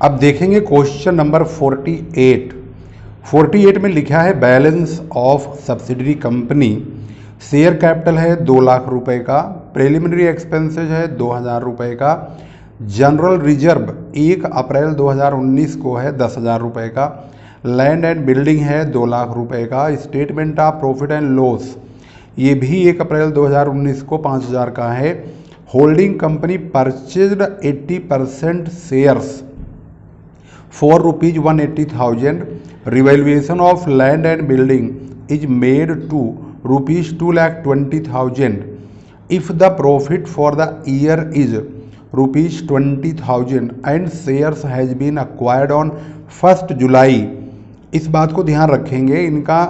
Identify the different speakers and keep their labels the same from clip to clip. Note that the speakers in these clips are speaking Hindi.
Speaker 1: अब देखेंगे क्वेश्चन नंबर 48 में लिखा है balance of subsidiary company. Share capital है 2 लाख रुपए का, प्रिलिमिनरी एक्सपेंसेज है 2000 रुपए का, जनरल रिजर्व 1 अप्रैल 2019 को है 10,000 रुपए का, लैंड एंड बिल्डिंग है 2 लाख रुपए का, statement of profit and loss ये भी 1 अप्रैल 2019 को 5,000 का है। Holding company purchased 80% shares for rupees 180,000. Revaluation of land and building is made to rupees 2,20,000. If the profit for the year is rupees 20,000 and shares has been acquired on 1st July, इस बात को ध्यान रखेंगे। इनका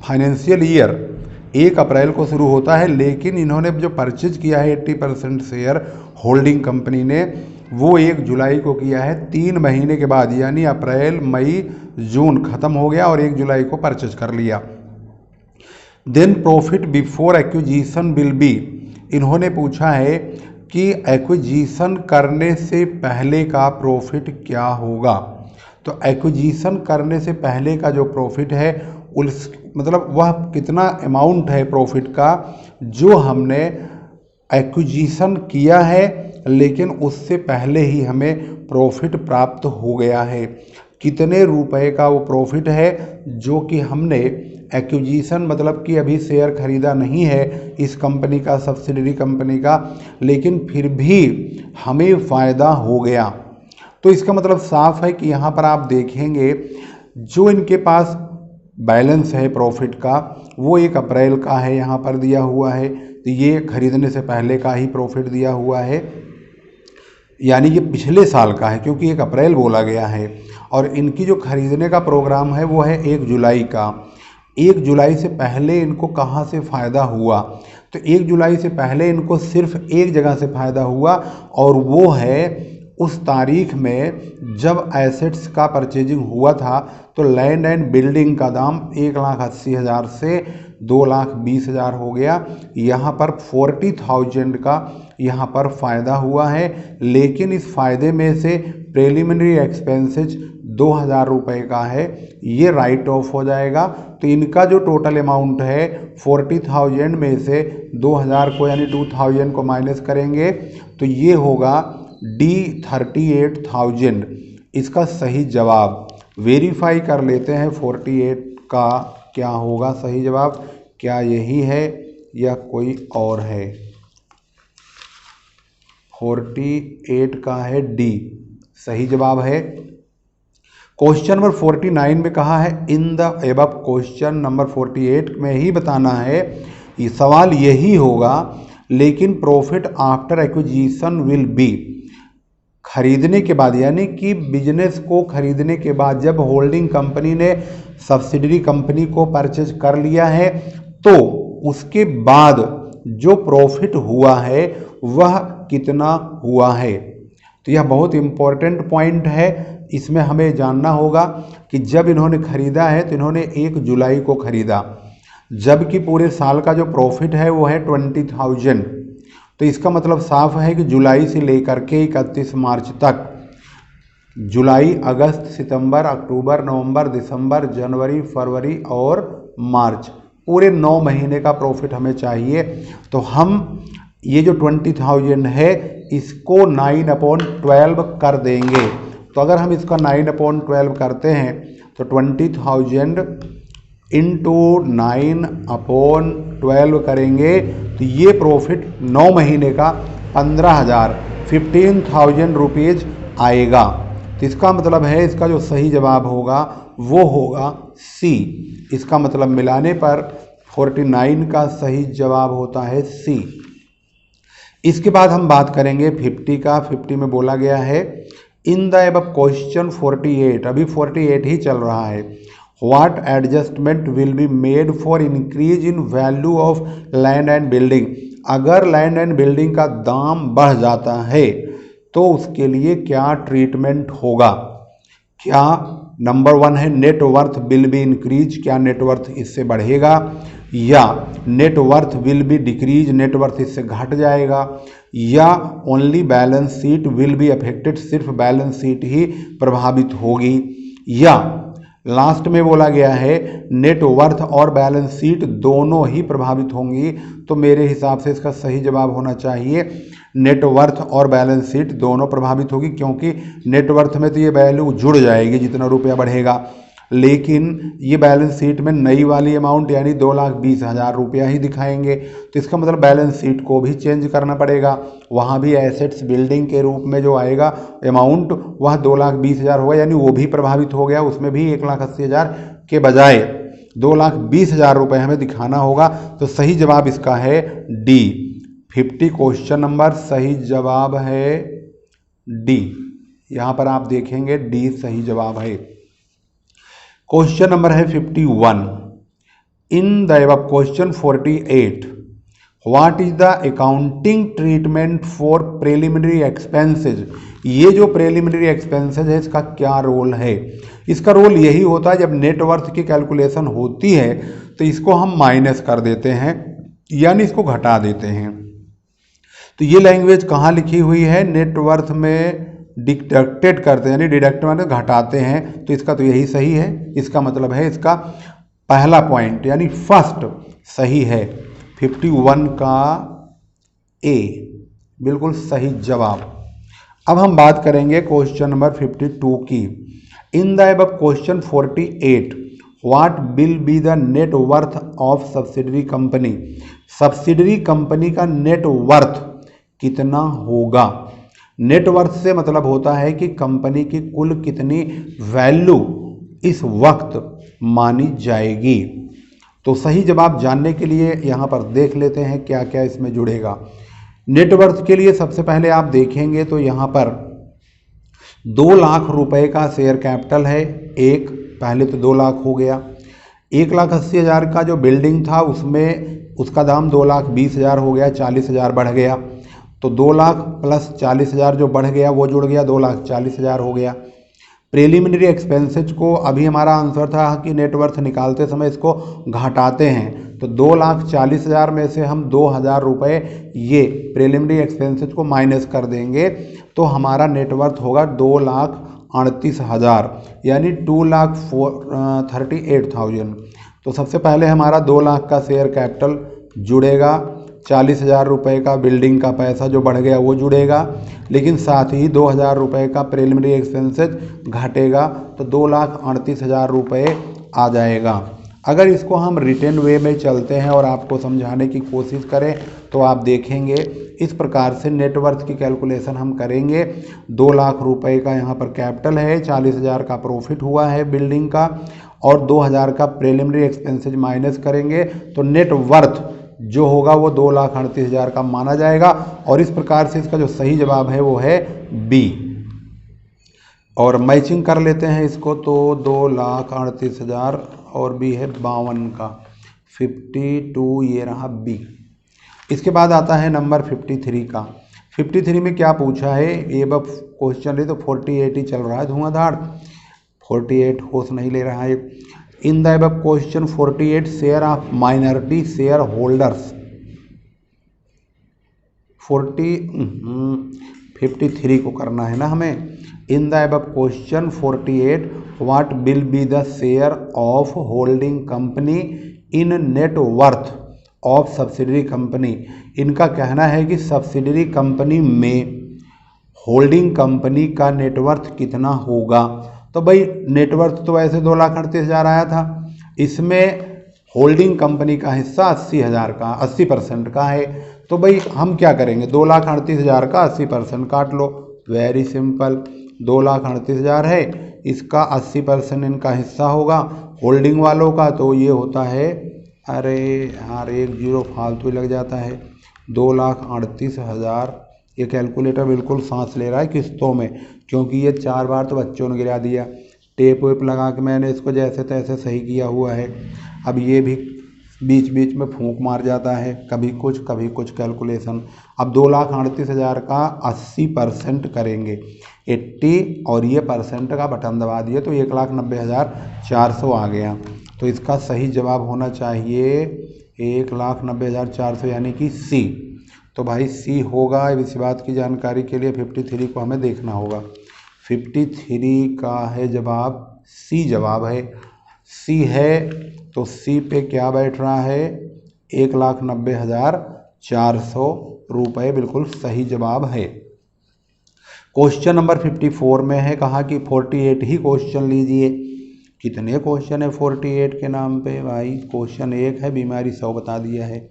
Speaker 1: फाइनेंशियल ईयर 1 अप्रैल को शुरू होता है, लेकिन इन्होंने जो परचेज किया है 80% शेयर होल्डिंग कंपनी ने वो 1 जुलाई को किया है, 3 महीने के बाद, यानी अप्रैल मई जून खत्म हो गया और 1 जुलाई को परचेज कर लिया। Then profit before acquisition will be, इन्होंने पूछा है कि एक्विजिशन करने से पहले का प्रॉफिट क्या होगा। तो एक्विजिशन करने से पहले का जो प्रॉफिट है उस मतलब वह कितना अमाउंट है प्रॉफिट का जो हमने एक्विजिशन किया है लेकिन उससे पहले ही हमें प्रॉफिट प्राप्त हो गया है। कितने रुपए का वो प्रॉफिट है जो कि हमने एक्विजिशन मतलब कि अभी शेयर खरीदा नहीं है इस कंपनी का, सब्सिडरी कंपनी का, लेकिन फिर भी हमें फ़ायदा हो गया। तो इसका मतलब साफ है कि यहाँ पर आप देखेंगे जो इनके पास बैलेंस है प्रॉफिट का वो 1 अप्रैल का है, यहाँ पर दिया हुआ है। तो ये खरीदने से पहले का ही प्रॉफिट दिया हुआ है, यानी ये पिछले साल का है क्योंकि 1 अप्रैल बोला गया है। और इनकी जो खरीदने का प्रोग्राम है वो है 1 जुलाई का। 1 जुलाई से पहले इनको कहाँ से फ़ायदा हुआ? तो 1 जुलाई से पहले इनको सिर्फ एक जगह से फ़ायदा हुआ और वो है उस तारीख में जब एसेट्स का परचेजिंग हुआ था तो लैंड एंड बिल्डिंग का दाम 1,80,000 से 2,20,000 हो गया। यहाँ पर 40,000 का यहाँ पर फ़ायदा हुआ है, लेकिन इस फ़ायदे में से प्रिलिमिनरी एक्सपेंसेज 2,000 रुपये का है, ये राइट ऑफ हो जाएगा। तो इनका जो टोटल अमाउंट है 40,000 में से 2,000 को यानी 2,000 को माइनस करेंगे तो ये होगा D 38,000। इसका सही जवाब वेरीफाई कर लेते हैं 48 का क्या होगा सही जवाब, क्या यही है या कोई और है? 48 का है डी सही जवाब है। क्वेश्चन नंबर 49 में कहा है in the above question number 48 में ही बताना है, ये सवाल यही होगा, लेकिन profit after acquisition will B, खरीदने के बाद यानी कि बिजनेस को खरीदने के बाद जब होल्डिंग कंपनी ने सब्सिडरी कंपनी को परचेज कर लिया है तो उसके बाद जो प्रॉफिट हुआ है वह कितना हुआ है। तो यह बहुत इम्पोर्टेंट पॉइंट है, इसमें हमें जानना होगा कि जब इन्होंने खरीदा है तो इन्होंने 1 जुलाई को खरीदा, जबकि पूरे साल का जो प्रॉफिट है वो है 20,000। तो इसका मतलब साफ है कि जुलाई से लेकर के 31 मार्च तक, जुलाई, अगस्त, सितंबर, अक्टूबर, नवंबर, दिसंबर, जनवरी, फरवरी और मार्च, पूरे 9 महीने का प्रॉफिट हमें चाहिए। तो हम ये जो 20,000 है इसको 9/12 कर देंगे। तो अगर हम इसका 9/12 करते हैं तो 20,000 इंटू 9/12 करेंगे तो ये प्रॉफिट 9 महीने का 15,000 रुपीज़ आएगा। तो इसका मतलब है इसका जो सही जवाब होगा वो होगा सी। इसका मतलब मिलाने पर 49 का सही जवाब होता है सी। इसके बाद हम बात करेंगे 50 का। 50 में बोला गया है इन द एबव क्वेश्चन 48, अभी 48 ही चल रहा है, what adjustment will be made for increase in value of land and building, अगर लैंड एंड बिल्डिंग का दाम बढ़ जाता है तो उसके लिए क्या ट्रीटमेंट होगा, क्या नंबर 1 है net worth will be increase, क्या नेट वर्थ इससे बढ़ेगा, या net worth will be decrease, net worth इससे घट जाएगा, या only balance sheet will be affected, सिर्फ बैलेंस शीट ही प्रभावित होगी, या लास्ट में बोला गया है नेट वर्थ और बैलेंस शीट दोनों ही प्रभावित होंगी। तो मेरे हिसाब से इसका सही जवाब होना चाहिए नेट वर्थ और बैलेंस शीट दोनों प्रभावित होगी, क्योंकि नेट वर्थ में तो ये वैल्यू जुड़ जाएगी जितना रुपया बढ़ेगा, लेकिन ये बैलेंस शीट में नई वाली अमाउंट यानी 2,20,000 रुपया ही दिखाएंगे। तो इसका मतलब बैलेंस शीट को भी चेंज करना पड़ेगा, वहाँ भी एसेट्स बिल्डिंग के रूप में जो आएगा अमाउंट वह 2,20,000 होगा, यानी वो भी प्रभावित हो गया, उसमें भी 1,80,000 के बजाय 2,20,000 रुपये हमें दिखाना होगा। तो सही जवाब इसका है डी 50 क्वेश्चन नंबर, सही जवाब है डी। यहाँ पर आप देखेंगे डी सही जवाब है। क्वेश्चन नंबर है 51। In the above question 48 what is the accounting treatment for preliminary expenses. ये जो प्रिलिमिनरी एक्सपेंसेज है इसका क्या रोल है। इसका रोल यही होता है जब नेटवर्थ की कैलकुलेशन होती है तो इसको हम माइनस कर देते हैं, यानी इसको घटा देते हैं। तो ये लैंग्वेज कहाँ लिखी हुई है, नेटवर्थ में डिडक्टेड करते हैं, यानी डिडक्ट मतलब घटाते हैं, तो इसका तो यही सही है। इसका मतलब है इसका पहला पॉइंट यानी फर्स्ट सही है, 51 का ए बिल्कुल सही जवाब। अब हम बात करेंगे क्वेश्चन नंबर 52 की। In the above question 48 what will be the net worth of subsidiary company. Subsidiary company का नेट वर्थ कितना होगा। नेट वर्थ से मतलब होता है कि कंपनी की कुल कितनी वैल्यू इस वक्त मानी जाएगी। तो सही जवाब जानने के लिए यहाँ पर देख लेते हैं क्या क्या इसमें जुड़ेगा। नेटवर्थ के लिए सबसे पहले आप देखेंगे तो यहाँ पर 2 लाख रुपए का शेयर कैपिटल है, एक पहले तो 2 लाख हो गया। 1,80,000 का जो बिल्डिंग था उसमें उसका दाम 2,20,000 हो गया, 40,000 बढ़ गया। तो 2 लाख प्लस 40,000 जो बढ़ गया वो जुड़ गया, 2,40,000 हो गया। प्रिलिमिनरी एक्सपेंसेज को अभी हमारा आंसर था कि नेटवर्थ निकालते समय इसको घटाते हैं, तो 2,40,000 में से हम 2,000 रुपये ये प्रिलिमिनरी एक्सपेंसेज को माइनस कर देंगे तो हमारा नेटवर्थ होगा 2,38,000 यानी 2,38,000। तो सबसे पहले हमारा 2 लाख का शेयर कैपिटल जुड़ेगा, 40,000 रुपये का बिल्डिंग का पैसा जो बढ़ गया वो जुड़ेगा, लेकिन साथ ही 2,000 रुपये का प्रिलिमिनरी एक्सपेंसेज घटेगा, तो 2,38,000 रुपये आ जाएगा। अगर इसको हम रिटर्न वे में चलते हैं और आपको समझाने की कोशिश करें तो आप देखेंगे इस प्रकार से नेटवर्थ की कैलकुलेशन हम करेंगे। 2 लाख रुपए का यहाँ पर कैपिटल है, 40,000 का प्रॉफिट हुआ है बिल्डिंग का और 2,000 का प्रिलिमिनरी एक्सपेंसेज माइनस करेंगे तो नेटवर्थ जो होगा वो 2,38,000 का माना जाएगा। और इस प्रकार से इसका जो सही जवाब है वो है बी। और मैचिंग कर लेते हैं इसको, तो 2,38,000 और बी है 52 का, 52 ये रहा बी। इसके बाद आता है नंबर 53 का। 53 में क्या पूछा है, ये बब क्वेश्चन है तो 48 ही चल रहा है धुआंधार, 48 होश नहीं ले रहा है। In the above question 48 share of minority share holders 53 को करना है ना हमें। In the above question 48 what will be the share of holding company in net worth of subsidiary company. इनका कहना है कि सब्सिडरी कंपनी में होल्डिंग कंपनी का नेटवर्थ कितना होगा। तो भाई नेटवर्थ तो ऐसे 2,38,000 आया था, इसमें होल्डिंग कंपनी का हिस्सा 80,000 का 80% का है। तो भाई हम क्या करेंगे, 2,38,000 का 80% काट लो, वेरी सिंपल। 2,38,000 है, इसका 80% इनका हिस्सा होगा होल्डिंग वालों का, तो ये होता है, अरे यार 1 0 फालतू लग जाता है, 2,38,000। ये कैलकुलेटर बिल्कुल सांस ले रहा है किस्तों में, क्योंकि ये 4 बार तो बच्चों ने गिरा दिया। टेप वेप लगा के मैंने इसको जैसे तैसे सही किया हुआ है। अब ये भी बीच बीच में फूंक मार जाता है, कभी कुछ कैलकुलेशन। अब 2,38,000 का 80% करेंगे, 80 और ये परसेंट का बटन दबा दिए तो 1,90,400 आ गया। तो इसका सही जवाब होना चाहिए 1,90,400 यानी कि सी। तो भाई सी होगा। इस बात की जानकारी के लिए 53 को हमें देखना होगा। 53 का है जवाब, सी जवाब है। सी है तो सी पे क्या बैठ रहा है, 1,90,400 रुपये, बिल्कुल सही जवाब है। क्वेश्चन नंबर 54 में है, कहा कि 48 ही क्वेश्चन लीजिए। कितने क्वेश्चन है 48 के नाम पे भाई? क्वेश्चन 1 है, बीमारी 100 बता दिया है।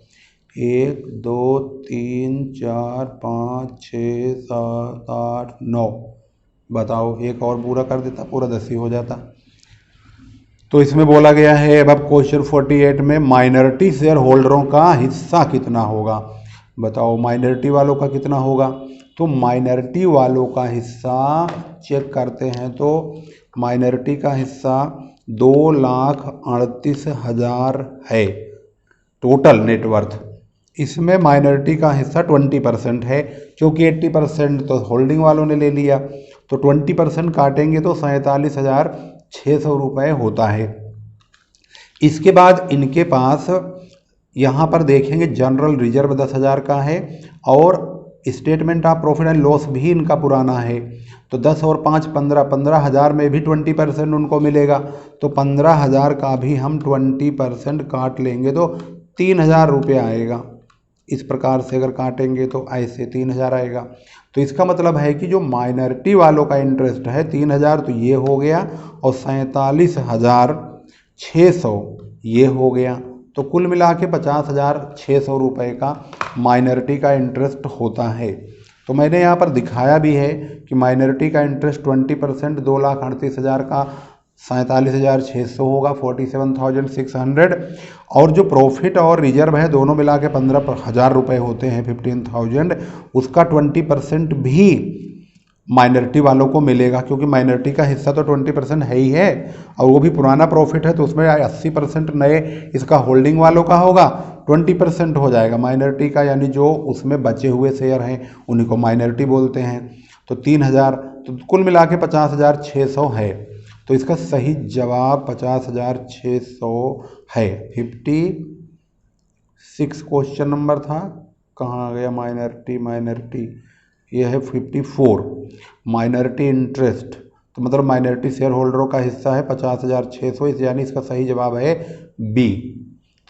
Speaker 1: 1 2 3 4 5 6 7 8 9 बताओ, एक और पूरा कर देता, पूरा 10 ही हो जाता। तो इसमें बोला गया है अब क्वेश्चन 48 में माइनॉरिटी शेयर होल्डरों का हिस्सा कितना होगा। बताओ माइनॉरिटी वालों का कितना होगा। तो माइनॉरिटी वालों का हिस्सा चेक करते हैं तो माइनॉरिटी का हिस्सा 2,38,000 है टोटल नेटवर्थ। इसमें माइनॉरिटी का हिस्सा 20% है, क्योंकि 80% तो होल्डिंग वालों ने ले लिया। तो 20% काटेंगे तो 47,600 रुपये होता है। इसके बाद इनके पास यहाँ पर देखेंगे जनरल रिजर्व 10,000 का है और statement of profit and loss भी इनका पुराना है। तो 10 और 5 15,000 में भी 20% उनको मिलेगा। तो 15,000 का भी हम 20% काट लेंगे तो 3,000 रुपये आएगा। इस प्रकार से अगर काटेंगे तो ऐसे 3,000 आएगा। तो इसका मतलब है कि जो माइनॉरिटी वालों का इंटरेस्ट है 3,000 तो ये हो गया और 47,600 ये हो गया। तो कुल मिला के 50,600 रुपये का माइनॉरिटी का इंटरेस्ट होता है। तो मैंने यहाँ पर दिखाया भी है कि माइनॉरिटी का इंटरेस्ट 20% 2,38,000 का 47,600 होगा, 47,600। और जो प्रॉफिट और रिजर्व है दोनों मिला के 15,000 रुपये होते हैं, 15,000, उसका 20% भी माइनॉरिटी वालों को मिलेगा, क्योंकि माइनॉरिटी का हिस्सा तो 20% है ही है और वो भी पुराना प्रॉफिट है। तो उसमें 80% नए इसका होल्डिंग वालों का होगा, 20% हो जाएगा माइनॉरिटी का, यानी जो उसमें बचे हुए शेयर हैं उन्हीं को माइनॉरिटी बोलते हैं। तो 3,000, तो कुल मिला के 50,600 है। तो इसका सही जवाब 50,600 है। 56 क्वेश्चन नंबर था, कहाँ गया माइनॉरिटी, ये है 54 माइनॉरिटी इंटरेस्ट। तो मतलब माइनॉरिटी शेयर होल्डरों का हिस्सा है 50,600, यानी इसका सही जवाब है बी।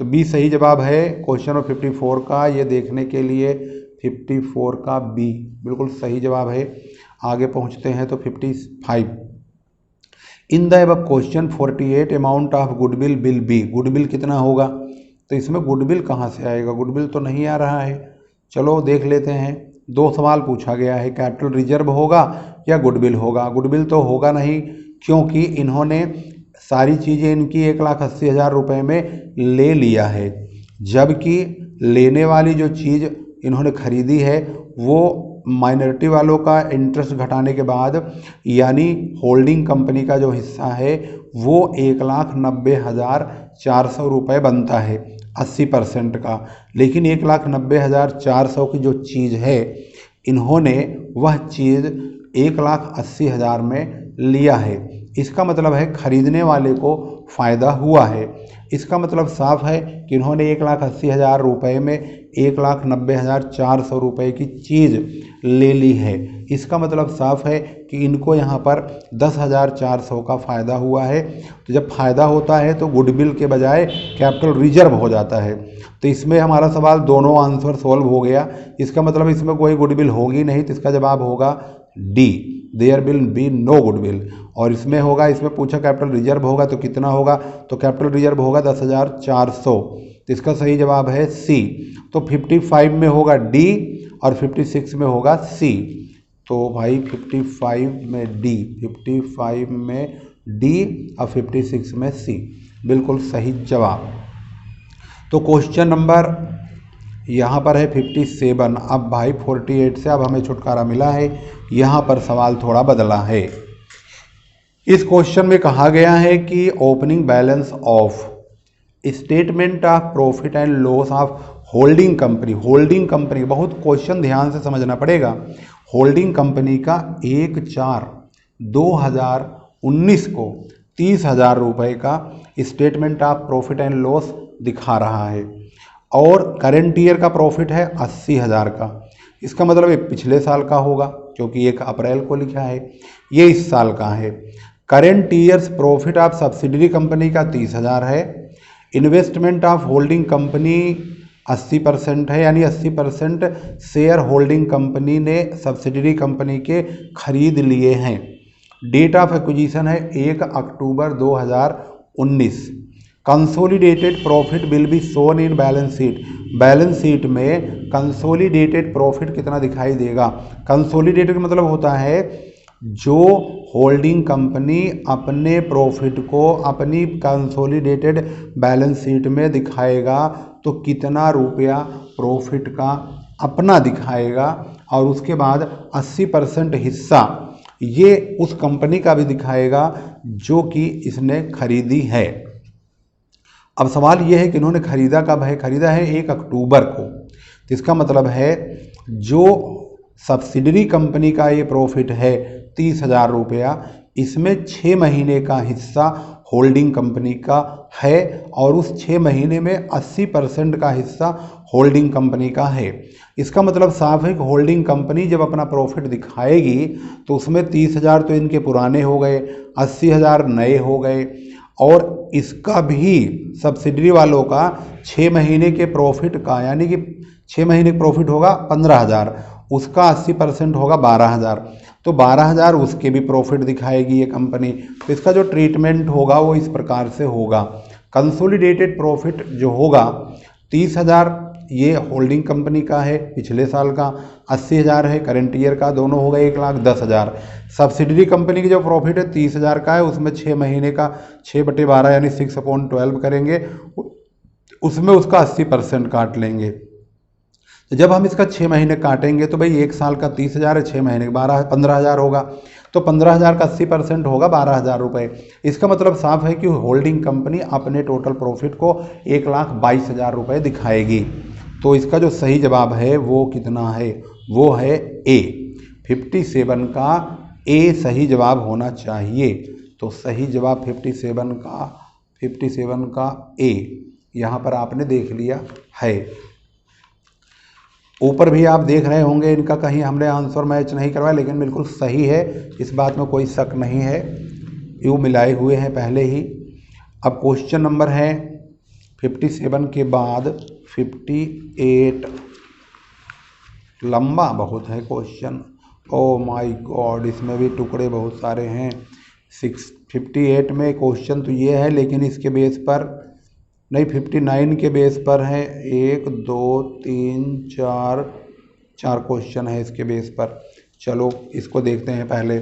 Speaker 1: तो बी सही जवाब है क्वेश्चन नंबर 54 का। ये देखने के लिए 54 का बी बिल्कुल सही जवाब है। आगे पहुंचते हैं तो 55 in the above question 48 amount of goodwill will be. Goodwill कितना होगा। तो इसमें गुडविल कहाँ से आएगा, गुडविल तो नहीं आ रहा है। चलो देख लेते हैं। दो सवाल पूछा गया है, कैपिटल रिजर्व होगा या गुडविल होगा। गुडविल तो होगा नहीं, क्योंकि इन्होंने सारी चीज़ें इनकी 1,80,000 रुपये में ले लिया है, जबकि लेने वाली जो चीज़ इन्होंने खरीदी है वो माइनॉरिटी वालों का इंटरेस्ट घटाने के बाद, यानी होल्डिंग कंपनी का जो हिस्सा है वो 1,90,400 रुपये बनता है 80% का। लेकिन 1,90,400 की जो चीज़ है इन्होंने वह चीज़ 1,80,000 में लिया है। इसका मतलब है खरीदने वाले को फ़ायदा हुआ है। इसका मतलब साफ है कि इन्होंने 1,80,000 रुपये में 1,90,400 रुपये की चीज़ ले ली है। इसका मतलब साफ है कि इनको यहाँ पर 10,400 का फ़ायदा हुआ है। तो जब फ़ायदा होता है तो गुडविल के बजाय कैपिटल रिजर्व हो जाता है। तो इसमें हमारा सवाल दोनों आंसर सॉल्व हो गया। इसका मतलब इसमें कोई गुडविल होगी नहीं, तो इसका जवाब होगा D, there will be no goodwill. और इसमें होगा, इसमें पूछा कैपिटल रिजर्व होगा तो कितना होगा, तो कैपिटल रिजर्व होगा 10,400। तो इसका सही जवाब है सी। तो 55 में होगा डी और 56 में होगा सी। तो भाई 55 में डी, 55 में डी और 56 में सी, बिल्कुल सही जवाब। तो क्वेश्चन नंबर यहाँ पर है 57। अब भाई 48 से अब हमें छुटकारा मिला है, यहाँ पर सवाल थोड़ा बदला है। इस क्वेश्चन में कहा गया है कि opening balance of statement of profit and loss of holding company. Holding company, बहुत क्वेश्चन ध्यान से समझना पड़ेगा। होल्डिंग कंपनी का 1/4/2019 को 30,000 रुपये का statement of profit and loss दिखा रहा है और करेंट ईयर का प्रॉफिट है 80,000 का। इसका मतलब ये पिछले साल का होगा क्योंकि 1 अप्रैल को लिखा है, ये इस साल का है। Current years profit of subsidiary company का 30,000 है। इन्वेस्टमेंट ऑफ होल्डिंग कंपनी 80% है, यानी 80% शेयर होल्डिंग कंपनी ने सब्सिडरी कंपनी के खरीद लिए हैं। डेट ऑफ एक्विजिशन है 1 अक्टूबर 2019। Consolidated profit will be shown in balance sheet. Balance sheet में कंसोलिडेटेड प्रॉफिट कितना दिखाई देगा। कंसोलिडेटेड मतलब होता है जो होल्डिंग कंपनी अपने प्रॉफिट को अपनी कंसोलिडेटेड बैलेंस शीट में दिखाएगा तो कितना रुपया प्रॉफिट का अपना दिखाएगा और उसके बाद 80% हिस्सा ये उस कंपनी का भी दिखाएगा जो कि इसने खरीदी है। अब सवाल ये है कि इन्होंने खरीदा कब है। खरीदा है 1 अक्टूबर को, तो इसका मतलब है जो सब्सिडरी कंपनी का ये प्रॉफिट है 30,000 रुपया, इसमें 6 महीने का हिस्सा होल्डिंग कंपनी का है और उस 6 महीने में 80% का हिस्सा होल्डिंग कंपनी का है। इसका मतलब साफ है कि होल्डिंग कंपनी जब अपना प्रॉफिट दिखाएगी तो उसमें 30,000 तो इनके पुराने हो गए, 80,000 नए हो गए और इसका भी सब्सिडरी वालों का 6 महीने के प्रॉफिट का, यानी कि 6 महीने का प्रॉफिट होगा 15,000, उसका 80% होगा 12,000, तो 12,000 उसके भी प्रॉफिट दिखाएगी ये कंपनी। तो इसका जो ट्रीटमेंट होगा वो इस प्रकार से होगा। कंसोलिडेटेड प्रॉफिट जो होगा 30,000 ये होल्डिंग कंपनी का है पिछले साल का, 80,000 है करंट ईयर का, दोनों हो गए 1,10,000। सब्सिडरी कंपनी की जो प्रॉफिट है 30,000 का है, उसमें 6 महीने का 6/12 यानी 6/12 करेंगे, उसमें उसका 80% काट लेंगे। तो जब हम इसका 6 महीने काटेंगे तो भाई 1 साल का 30,000 है, 6 महीने का 15,000 होगा, तो 15,000 का 80% होगा 12,000 रुपये। इसका मतलब साफ है कि होल्डिंग कंपनी अपने टोटल प्रॉफिट को 1,22,000 रुपये दिखाएगी। तो इसका जो सही जवाब है वो कितना है, वो है ए। 57 का ए सही जवाब होना चाहिए। तो सही जवाब 57 का ए यहाँ पर आपने देख लिया है। ऊपर भी आप देख रहे होंगे इनका कहीं हमने आंसर मैच नहीं करवाया, लेकिन बिल्कुल सही है, इस बात में कोई शक नहीं है, यू मिलाए हुए हैं पहले ही। अब क्वेश्चन नंबर है 57 के बाद 58, लंबा बहुत है क्वेश्चन, ओ माय गॉड, इसमें भी टुकड़े बहुत सारे हैं। 58 में क्वेश्चन तो ये है, लेकिन इसके बेस पर नहीं, 59 के बेस पर है। 1 2 3 4 क्वेश्चन है इसके बेस पर। चलो इसको देखते हैं पहले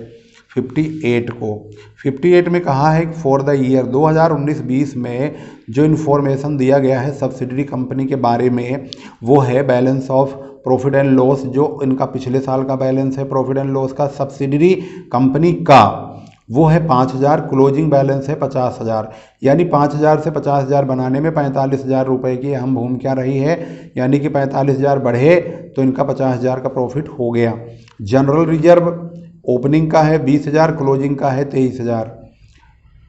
Speaker 1: 58 को। 58 में कहा है कि फॉर द ईयर 2019-20 में जो इन्फॉर्मेशन दिया गया है सब्सिडरी कंपनी के बारे में वो है balance of profit and loss, जो इनका पिछले साल का बैलेंस है प्रॉफिट एंड लॉस का सब्सिडरी कंपनी का, वो है 5,000, क्लोजिंग बैलेंस है 50,000, यानी 5,000 से 50,000 बनाने में 45,000 रुपये की अहम भूमिका रही है, यानी कि 45,000 बढ़े तो इनका 50,000 का प्रॉफिट हो गया। जनरल रिजर्व ओपनिंग का है 20,000, क्लोजिंग का है 23,000।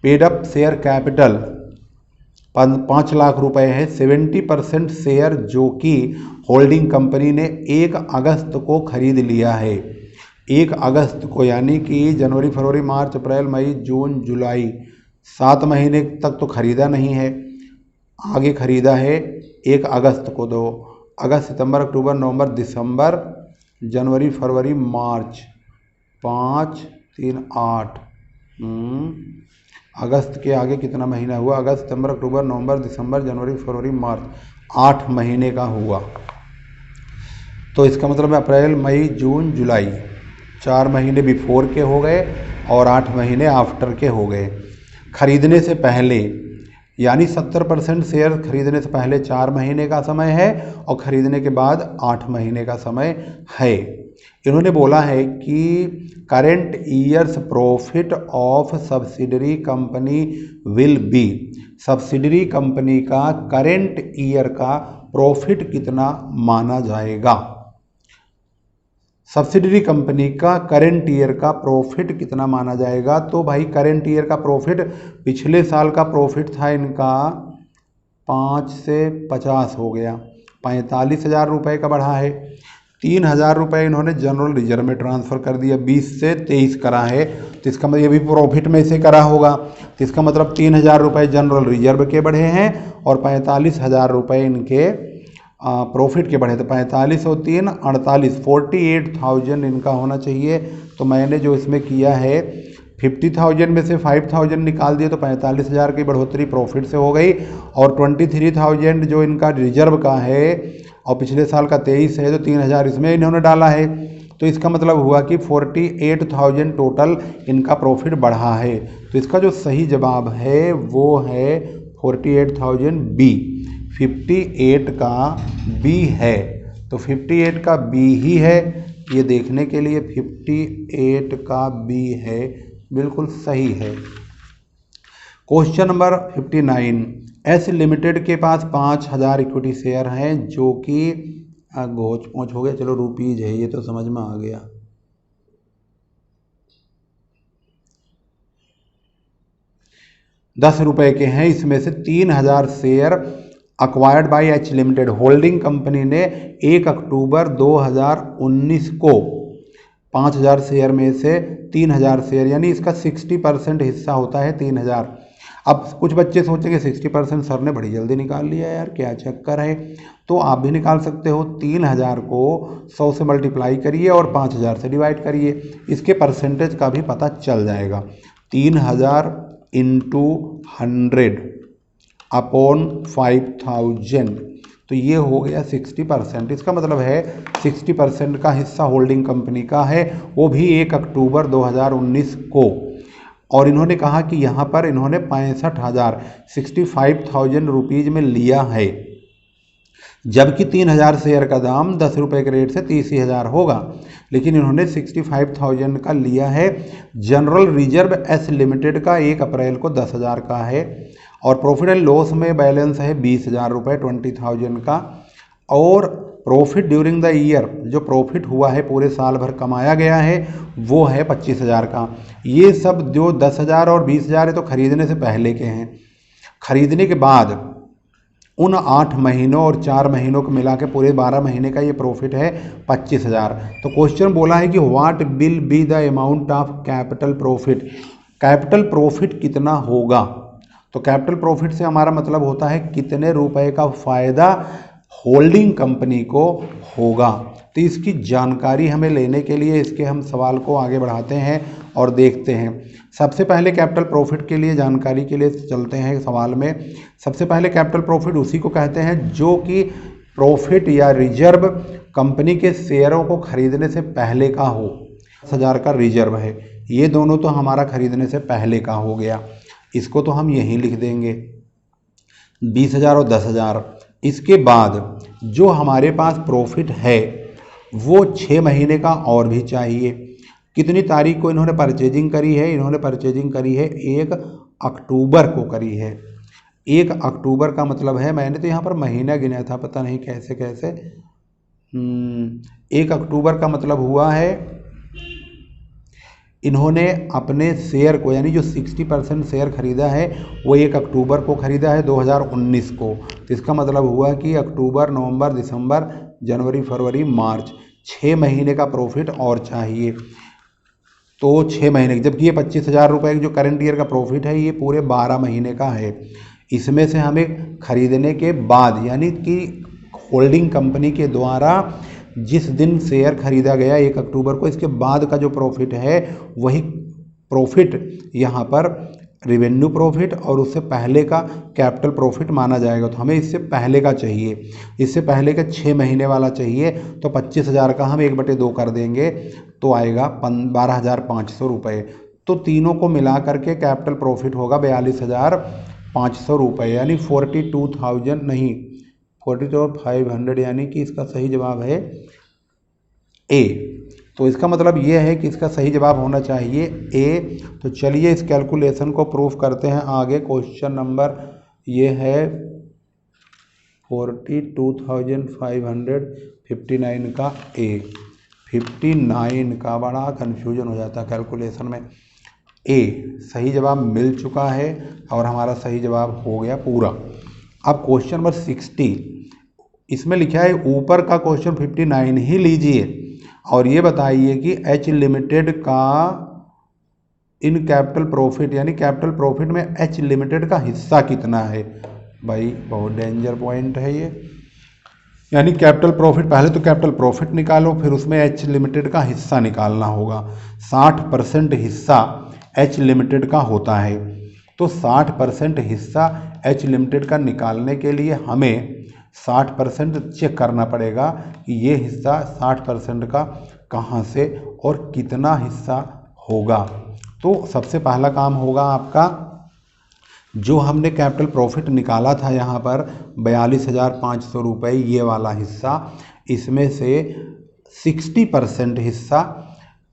Speaker 1: Paid up share capital 5 lakh रुपए है। 70% शेयर जो कि होल्डिंग कंपनी ने 1 अगस्त को खरीद लिया है, 1 अगस्त को, यानी कि जनवरी फरवरी मार्च अप्रैल मई जून जुलाई 7 महीने तक तो खरीदा नहीं है, आगे खरीदा है 1 अगस्त को। 2 अगस्त सितंबर अक्टूबर नवंबर दिसंबर जनवरी फरवरी मार्च 5 3 8, अगस्त के आगे कितना महीना हुआ, अगस्त सितंबर अक्टूबर नवंबर दिसंबर जनवरी फरवरी मार्च, 8 महीने का हुआ। तो इसका मतलब है अप्रैल मई जून जुलाई 4 महीने बिफोर के हो गए और 8 महीने आफ्टर के हो गए। खरीदने से पहले यानी 70% शेयर खरीदने से पहले 4 महीने का समय है और खरीदने के बाद 8 महीने का समय है। इन्होंने बोला है कि current years profit of subsidiary company will be, subsidiary company का करेंट ईयर का प्रॉफिट कितना माना जाएगा, सब्सिडरी कंपनी का करेंट ईयर का प्रॉफिट कितना माना जाएगा। तो भाई करेंट ईयर का प्रॉफिट, पिछले साल का प्रॉफिट था इनका 5 से 50 हो गया, 45,000 रुपये का बढ़ा है। 3,000 रुपये इन्होंने जनरल रिजर्व में ट्रांसफ़र कर दिया, 20 से 23 करा है, तो इसका मतलब ये भी प्रॉफिट में से करा होगा, तो इसका मतलब 3,000 रुपये जनरल रिजर्व के बढ़े हैं और 45,000 रुपये इनके प्रॉफिट के बढ़े। तो 45 और 3 48, 48,000 इनका होना चाहिए। तो मैंने जो इसमें किया है 50,000 में से 5,000 निकाल दिए, तो 45,000 की बढ़ोतरी प्रॉफिट से हो गई और 23,000 जो इनका रिजर्व का है और पिछले साल का 23 है, तो 3,000 इसमें इन्होंने डाला है। तो इसका मतलब हुआ कि 48,000 टोटल इनका प्रॉफिट बढ़ा है। तो इसका जो सही जवाब है वो है 48,000 बी, 58 का बी है। तो 58 का बी ही है, ये देखने के लिए 58 का बी है, बिल्कुल सही है। क्वेश्चन नंबर 59, एस लिमिटेड के पास 5,000 इक्विटी शेयर हैं जो कि घोच पहुँच हो गया, चलो रुपीज है, ये तो समझ में आ गया। ₹10 के हैं, इसमें से 3,000 share acquired by H limited holding company ने 1 अक्टूबर 2019 को 5,000 शेयर में से 3,000 शेयर, यानी इसका 60% हिस्सा होता है 3,000। अब कुछ बच्चे सोचेंगे 60% सर ने बड़ी जल्दी निकाल लिया यार, क्या चक्कर है। तो आप भी निकाल सकते हो, 3,000 को 100 से मल्टीप्लाई करिए और 5,000 से डिवाइड करिए, इसके परसेंटेज का भी पता चल जाएगा। 3,000 इंटू 100 अपॉन 5,000, तो ये हो गया 60%। इसका मतलब है 60% का हिस्सा होल्डिंग कंपनी का है, वो भी 1 अक्टूबर 2019 को। और इन्होंने कहा कि यहाँ पर इन्होंने 65,000 रुपीज़ में लिया है, जबकि 3,000 शेयर का दाम ₹10 के रेट से 30,000 होगा, लेकिन इन्होंने 65,000 का लिया है। जनरल रिजर्व एस लिमिटेड का 1 अप्रैल को 10,000 का है और प्रॉफिट एंड लॉस में बैलेंस है 20,000 रुपये, 20,000 का। और प्रॉफिट ड्यूरिंग द ईयर, जो प्रॉफिट हुआ है पूरे साल भर कमाया गया है, वो है 25,000 का। ये सब जो 10,000 और 20,000 है तो खरीदने से पहले के हैं। खरीदने के बाद उन 8 महीनों और 4 महीनों को मिला के पूरे 12 महीने का ये प्रॉफिट है 25,000। तो क्वेश्चन बोला है कि what will be the amount of capital profit, capital profit कितना होगा। तो कैपिटल प्रॉफिट से हमारा मतलब होता है कितने रुपए का फ़ायदा होल्डिंग कंपनी को होगा। तो इसकी जानकारी हमें लेने के लिए इसके हम सवाल को आगे बढ़ाते हैं और देखते हैं। सबसे पहले कैपिटल प्रॉफिट के लिए जानकारी के लिए चलते हैं सवाल में। सबसे पहले कैपिटल प्रॉफिट उसी को कहते हैं जो कि प्रॉफिट या रिजर्व कंपनी के शेयरों को खरीदने से पहले का हो। 10,000 का रिजर्व है, ये दोनों तो हमारा खरीदने से पहले का हो गया, इसको तो हम यहीं लिख देंगे 20,000 और 10,000। इसके बाद जो हमारे पास प्रॉफिट है वो 6 महीने का और भी चाहिए। कितनी तारीख को इन्होंने परचेजिंग करी है, इन्होंने परचेजिंग करी है 1 अक्टूबर को करी है। 1 अक्टूबर का मतलब है, मैंने तो यहाँ पर महीना गिना था, पता नहीं कैसे कैसे। 1 अक्टूबर का मतलब हुआ है इन्होंने अपने शेयर को, यानी जो 60% शेयर खरीदा है वो 1 अक्टूबर को खरीदा है 2019 को। तो इसका मतलब हुआ कि अक्टूबर, नवंबर, दिसंबर, जनवरी, फरवरी, मार्च, 6 महीने का प्रॉफिट और चाहिए। तो 6 महीने, जबकि ये 25,000 रुपये जो करंट ईयर का प्रॉफिट है ये पूरे 12 महीने का है। इसमें से हमें खरीदने के बाद, यानी कि होल्डिंग कंपनी के द्वारा जिस दिन शेयर खरीदा गया 1 अक्टूबर को, इसके बाद का जो प्रॉफिट है वही प्रॉफिट यहाँ पर रिवेन्यू प्रॉफिट और उससे पहले का कैपिटल प्रॉफिट माना जाएगा। तो हमें इससे पहले का चाहिए, इससे पहले का 6 महीने वाला चाहिए। तो 25,000 का हम 1/2 कर देंगे तो आएगा 12,500 रुपये। तो तीनों को मिला करके कैपिटल प्रॉफिट होगा 42,000 500 रुपये यानी 42,000 नहीं 42,500 यानी कि इसका सही जवाब है ए। तो इसका मतलब ये है कि इसका सही जवाब होना चाहिए ए। तो चलिए इस कैलकुलेशन को प्रूफ करते हैं आगे। क्वेश्चन नंबर ये है 42,559 का ए। 59 का बड़ा कन्फ्यूजन हो जाता है कैलकुलेशन में। ए सही जवाब मिल चुका है और हमारा सही जवाब हो गया पूरा। अब क्वेश्चन नंबर 60 इसमें लिखा है ऊपर का क्वेश्चन 59 ही लीजिए और ये बताइए कि एच लिमिटेड का इन कैपिटल प्रॉफिट यानी कैपिटल प्रॉफिट में एच लिमिटेड का हिस्सा कितना है। भाई बहुत डेंजर पॉइंट है ये। यानी कैपिटल प्रॉफिट, पहले तो कैपिटल प्रॉफिट निकालो फिर उसमें एच लिमिटेड का हिस्सा निकालना होगा। 60% हिस्सा एच लिमिटेड का होता है। तो 60% हिस्सा एच लिमिटेड का निकालने के लिए हमें 60% चेक करना पड़ेगा कि ये हिस्सा 60% का कहाँ से और कितना हिस्सा होगा। तो सबसे पहला काम होगा आपका, जो हमने कैपिटल प्रॉफिट निकाला था यहाँ पर 42,500 रुपये, ये वाला हिस्सा, इसमें से 60% हिस्सा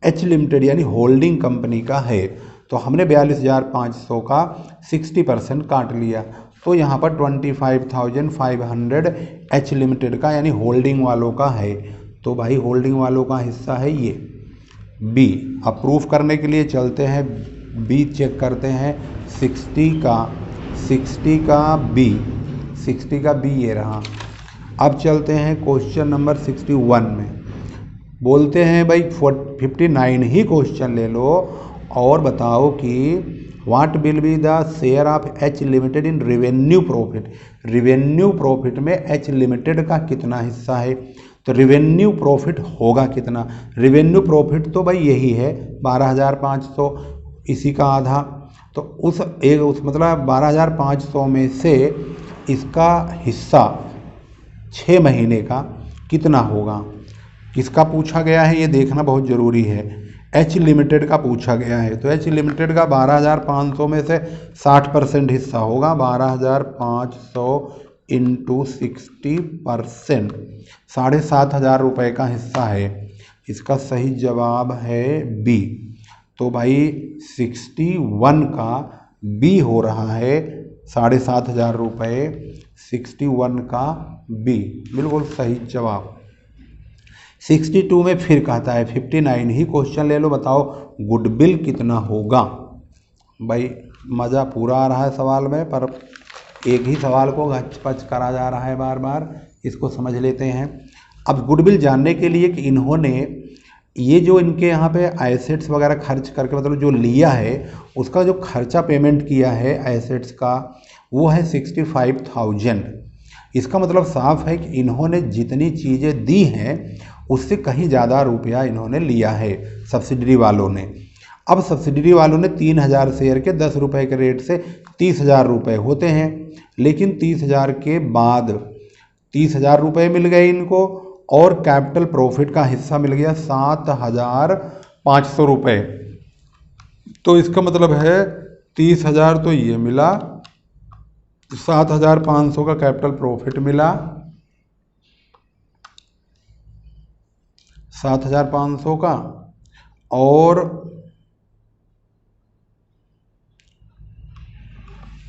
Speaker 1: एच लिमिटेड यानी होल्डिंग कंपनी का है। तो हमने 42,500 का 60% काट लिया। तो यहाँ पर 25,500 एच लिमिटेड का यानी होल्डिंग वालों का है। तो भाई होल्डिंग वालों का हिस्सा है ये बी। अब प्रूफ करने के लिए चलते हैं बी चेक करते हैं। 60 का बी ये रहा। अब चलते हैं क्वेश्चन नंबर 61 में। बोलते हैं भाई 59 ही क्वेश्चन ले लो और बताओ कि what will be the share of H limited in revenue profit. Revenue profit में एच लिमिटेड का कितना हिस्सा है। तो रेवेन्यू प्रॉफिट होगा कितना। रेवेन्यू प्रॉफिट तो भाई यही है 12,500, इसी का आधा। तो उस मतलब 12,500 में से इसका हिस्सा 6 महीने का कितना होगा। किसका पूछा गया है ये देखना बहुत ज़रूरी है। एच लिमिटेड का पूछा गया है। तो एच लिमिटेड का 12,500 में से 60% हिस्सा होगा। 12,500 इंटू 60%, 7,500 रुपये का हिस्सा है। इसका सही जवाब है बी। तो भाई 61 का बी हो रहा है 7,500 रुपये। 61 का बी बिल्कुल सही जवाब। 62 में फिर कहता है 59 ही क्वेश्चन ले लो, बताओ गुडविल कितना होगा। भाई मज़ा पूरा आ रहा है सवाल में, पर एक ही सवाल को गच-पच करा जा रहा है बार बार। इसको समझ लेते हैं। अब गुडविल जानने के लिए कि इन्होंने ये जो इनके यहाँ पे एसेट्स वगैरह खर्च करके मतलब जो लिया है उसका जो खर्चा पेमेंट किया है एसेट्स का वो है 65,000। इसका मतलब साफ है कि इन्होंने जितनी चीज़ें दी हैं उससे कहीं ज़्यादा रुपया इन्होंने लिया है सब्सिडरी वालों ने। अब सब्सिडरी वालों ने 3,000 शेयर के 10 रुपये के रेट से 30,000 रुपये होते हैं। लेकिन 30,000 के बाद 30,000 रुपये मिल गए इनको और कैपिटल प्रॉफिट का हिस्सा मिल गया 7,500 रुपये। तो इसका मतलब है 30,000 तो ये मिला, 7,500 का कैपिटल प्रॉफिट मिला, 7,500 का, और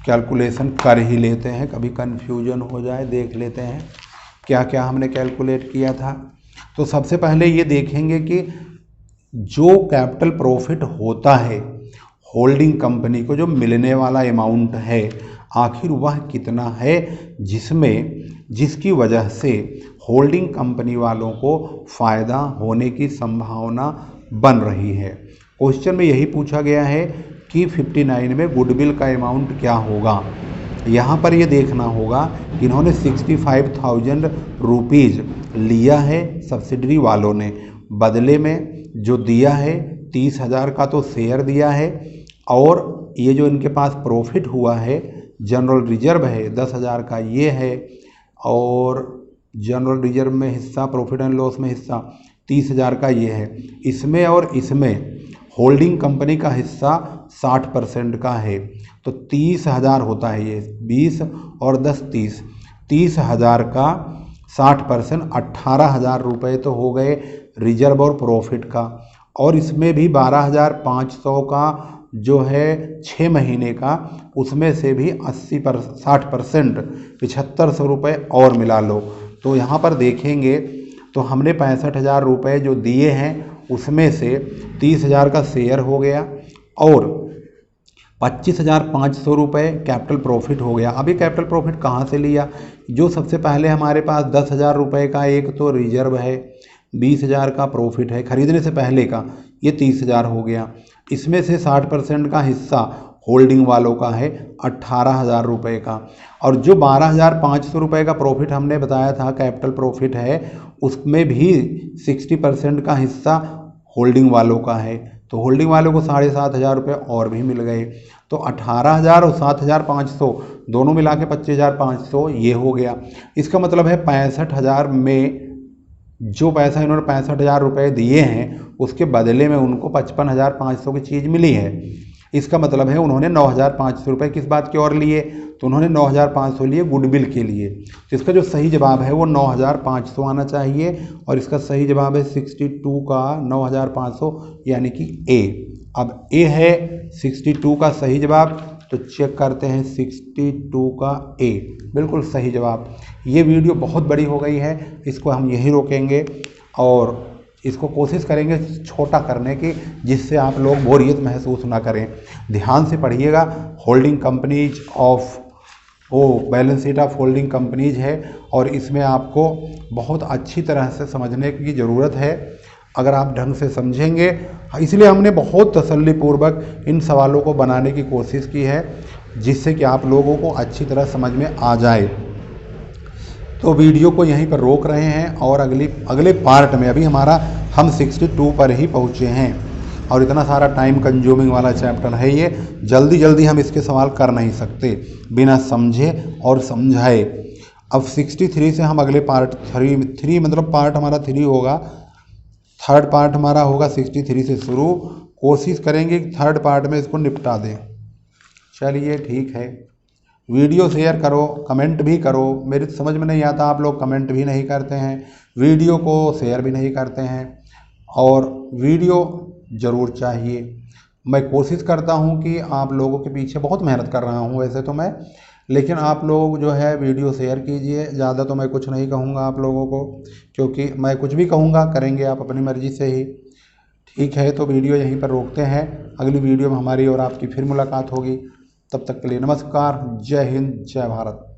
Speaker 1: कैलकुलेशन कर ही लेते हैं, कभी कन्फ्यूजन हो जाए। देख लेते हैं क्या क्या हमने कैलकुलेट किया था। तो सबसे पहले ये देखेंगे कि जो कैपिटल प्रॉफिट होता है होल्डिंग कंपनी को, जो मिलने वाला अमाउंट है, आखिर वह कितना है जिसकी वजह से होल्डिंग कंपनी वालों को फ़ायदा होने की संभावना बन रही है। क्वेश्चन में यही पूछा गया है कि 59 में गुडविल का अमाउंट क्या होगा। यहाँ पर ये देखना होगा कि इन्होंने 65,000 रुपीज़ लिया है सब्सिडरी वालों ने, बदले में जो दिया है 30,000 का तो शेयर दिया है, और ये जो इनके पास प्रॉफिट हुआ है जनरल रिजर्व है 10,000 का ये है, और जनरल रिजर्व में हिस्सा प्रॉफिट एंड लॉस में हिस्सा 30,000 का ये है। इसमें और इसमें होल्डिंग कंपनी का हिस्सा 60% का है। तो 30,000 होता है ये, 20 और 10 30, 30,000 का 60% 18,000 रुपये तो हो गए रिजर्व और प्रॉफिट का। और इसमें भी 12,500 का जो है 6 महीने का, उसमें से भी 60% 7500 रुपये और मिला लो। तो यहाँ पर देखेंगे तो हमने 65,000 रुपये जो दिए हैं उसमें से 30,000 का शेयर हो गया और 25,500 रुपये कैपिटल प्रॉफिट हो गया। अभी कैपिटल प्रॉफिट कहाँ से लिया? जो सबसे पहले हमारे पास 10,000 रुपये का एक तो रिजर्व है, 20,000 का प्रॉफिट है खरीदने से पहले का, ये 30,000 हो गया। इसमें से 60% का हिस्सा होल्डिंग वालों का है 18,000 रुपये का। और जो 12,500 रुपये का प्रॉफिट हमने बताया था कैपिटल प्रॉफिट है, उसमें भी 60% का हिस्सा होल्डिंग वालों का है। तो होल्डिंग वालों को 7,500 रुपये और भी मिल गए। तो 18,000 और 7,500 दोनों मिला के 25,500 ये हो गया। इसका मतलब है 65,000 में जो पैसा इन्होंने 65,000 रुपये दिए हैं उसके बदले में उनको 55,500 की चीज़ मिली है। इसका मतलब है उन्होंने 9,500 रुपये किस बात के और लिए? तो उन्होंने 9,500 लिए गुडविल के लिए। तो इसका जो सही जवाब है वो 9,500 आना चाहिए और इसका सही जवाब है 62 का 9,500 यानी कि ए। अब ए है 62 का सही जवाब, तो चेक करते हैं 62 का ए बिल्कुल सही जवाब। ये वीडियो बहुत बड़ी हो गई है, इसको हम यहीं रोकेंगे और इसको कोशिश करेंगे छोटा करने की, जिससे आप लोग बोरियत महसूस ना करें। ध्यान से पढ़िएगा। Holding companies of balance sheet of holding companies है और इसमें आपको बहुत अच्छी तरह से समझने की ज़रूरत है अगर आप ढंग से समझेंगे। इसलिए हमने बहुत तसल्लीपूर्वक इन सवालों को बनाने की कोशिश की है जिससे कि आप लोगों को अच्छी तरह समझ में आ जाए। तो वीडियो को यहीं पर रोक रहे हैं और अगले पार्ट में अभी हम 62 पर ही पहुँचे हैं और इतना सारा टाइम कंज्यूमिंग वाला चैप्टर है ये, जल्दी हम इसके सवाल कर नहीं सकते बिना समझे और समझाए। अब 63 से हम अगले पार्ट 3 मतलब पार्ट हमारा 3 होगा, थर्ड पार्ट हमारा होगा 63 से शुरू। कोशिश करेंगे कि थर्ड पार्ट में इसको निपटा दें। चलिए ठीक है, वीडियो शेयर करो, कमेंट भी करो। मेरी समझ में नहीं आता आप लोग कमेंट भी नहीं करते हैं, वीडियो को शेयर भी नहीं करते हैं और वीडियो ज़रूर चाहिए। मैं कोशिश करता हूं कि आप लोगों के पीछे बहुत मेहनत कर रहा हूं वैसे तो मैं, लेकिन आप लोग जो है वीडियो शेयर कीजिए। ज़्यादा तो मैं कुछ नहीं कहूँगा आप लोगों को, क्योंकि मैं कुछ भी कहूँगा करेंगे आप अपनी मर्ज़ी से ही। ठीक है, तो वीडियो यहीं पर रोकते हैं। अगली वीडियो में हमारी और आपकी फिर मुलाकात होगी। तब तक के लिए नमस्कार, जय हिंद, जय भारत।